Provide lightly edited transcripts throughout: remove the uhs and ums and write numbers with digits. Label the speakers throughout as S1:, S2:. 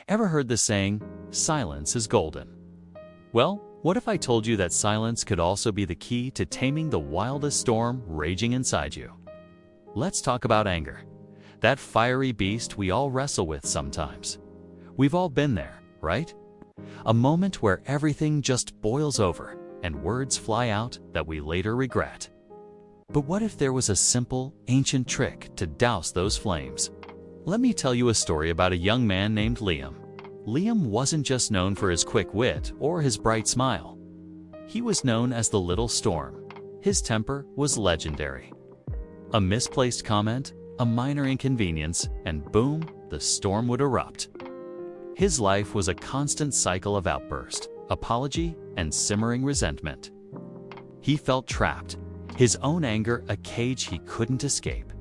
S1: Ever heard the saying, silence is golden? Well, what if I told you that silence could also be the key to taming the wildest storm raging inside you? Let's talk about anger, that fiery beast we all wrestle with sometimes. We've all been there, right? A moment where everything just boils over and words fly out that we later regret. But what if there was a simple, ancient trick to douse those flames? Let me tell you a story about a young man named Liam. Liam wasn't just known for his quick wit or his bright smile. He was known as the Little Storm. His temper was legendary. A misplaced comment, a minor inconvenience, and boom, the storm would erupt. His life was a constant cycle of outburst, apology, and simmering resentment. He felt trapped, his own anger a cage he couldn't escape.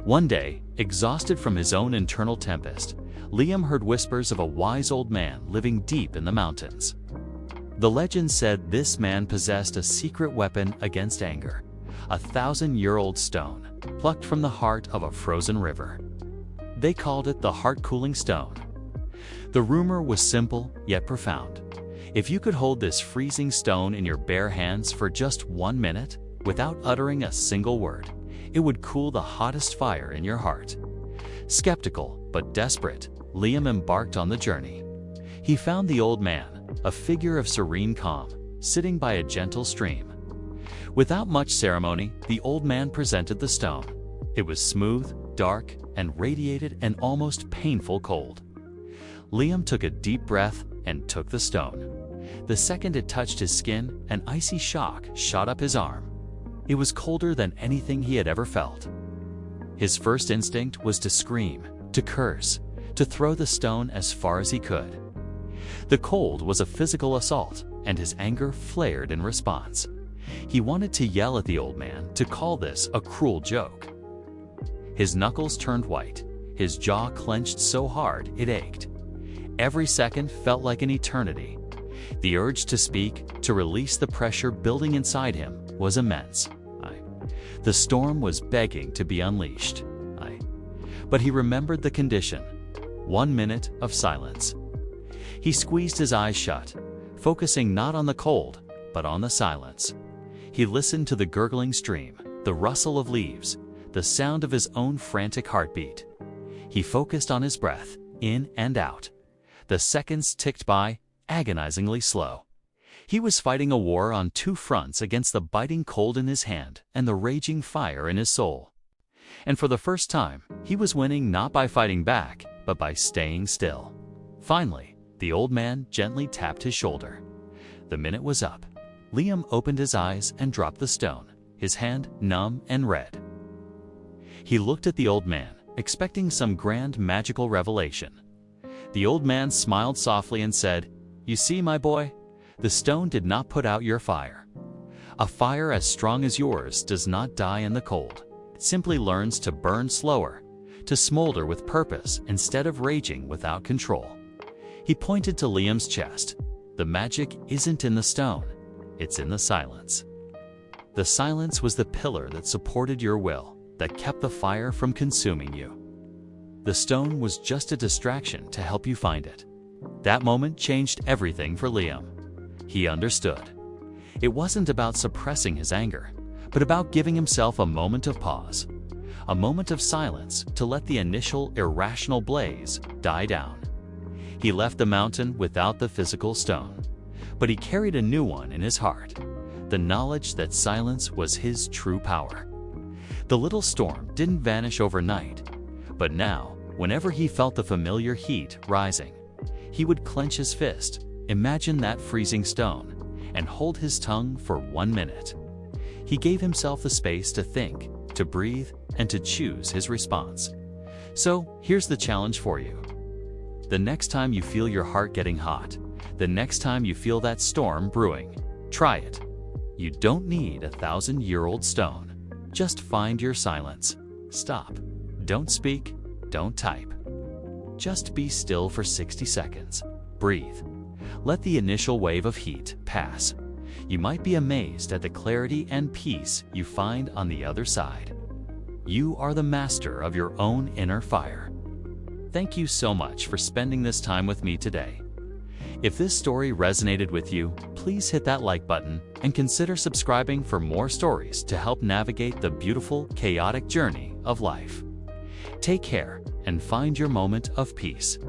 S1: One day, exhausted from his own internal tempest, Liam heard whispers of a wise old man living deep in the mountains. The legend said this man possessed a secret weapon against anger, a 1,000-year-old stone, plucked from the heart of a frozen river. They called it the heart-cooling stone. The rumor was simple yet profound. If you could hold this freezing stone in your bare hands for just 1 minute, without uttering a single word, it would cool the hottest fire in your heart. Skeptical but desperate, Liam embarked on the journey. He found the old man, a figure of serene calm, sitting by a gentle stream. Without much ceremony, the old man presented the stone. It was smooth, dark, and radiated an almost painful cold. Liam took a deep breath and took the stone. The second it touched his skin, an icy shock shot up his arm. It was colder than anything he had ever felt. His first instinct was to scream, to curse, to throw the stone as far as he could. The cold was a physical assault, and his anger flared in response. He wanted to yell at the old man, to call this a cruel joke. His knuckles turned white, his jaw clenched so hard it ached. Every second felt like an eternity. The urge to speak, to release the pressure building inside him, was immense. The storm was begging to be unleashed. But he remembered the condition: 1 minute of silence. He squeezed his eyes shut, focusing not on the cold, but on the silence. He listened to the gurgling stream, the rustle of leaves, the sound of his own frantic heartbeat. He focused on his breath, in and out. The seconds ticked by, agonizingly slow. He was fighting a war on 2 fronts against the biting cold in his hand and the raging fire in his soul. And for the first time, he was winning not by fighting back, but by staying still. Finally, the old man gently tapped his shoulder. The minute was up. Liam opened his eyes and dropped the stone, his hand numb and red. He looked at the old man, expecting some grand magical revelation. The old man smiled softly and said, "You see, my boy, the stone did not put out your fire. A fire as strong as yours does not die in the cold. It simply learns to burn slower, to smolder with purpose instead of raging without control." He pointed to Liam's chest. The magic isn't in the stone, it's in the silence. The silence was the pillar that supported your will, that kept the fire from consuming you. The stone was just a distraction to help you find it. That moment changed everything for Liam. He understood. It wasn't about suppressing his anger, but about giving himself a moment of pause, a moment of silence to let the initial irrational blaze die down. He left the mountain without the physical stone, but he carried a new one in his heart, the knowledge that silence was his true power. The little storm didn't vanish overnight, but now, whenever he felt the familiar heat rising, he would clench his fist, imagine that freezing stone, and hold his tongue for 1 minute. He gave himself the space to think, to breathe, and to choose his response. So, here's the challenge for you. The next time you feel your heart getting hot, the next time you feel that storm brewing, try it. You don't need a 1,000-year-old stone. Just find your silence. Stop. Don't speak. Don't type. Just be still for 60 seconds. Breathe. Let the initial wave of heat pass. You might be amazed at the clarity and peace you find on the other side. You are the master of your own inner fire. Thank you so much for spending this time with me today. If this story resonated with you, please hit that like button and consider subscribing for more stories to help navigate the beautiful, chaotic journey of life. Take care and find your moment of peace.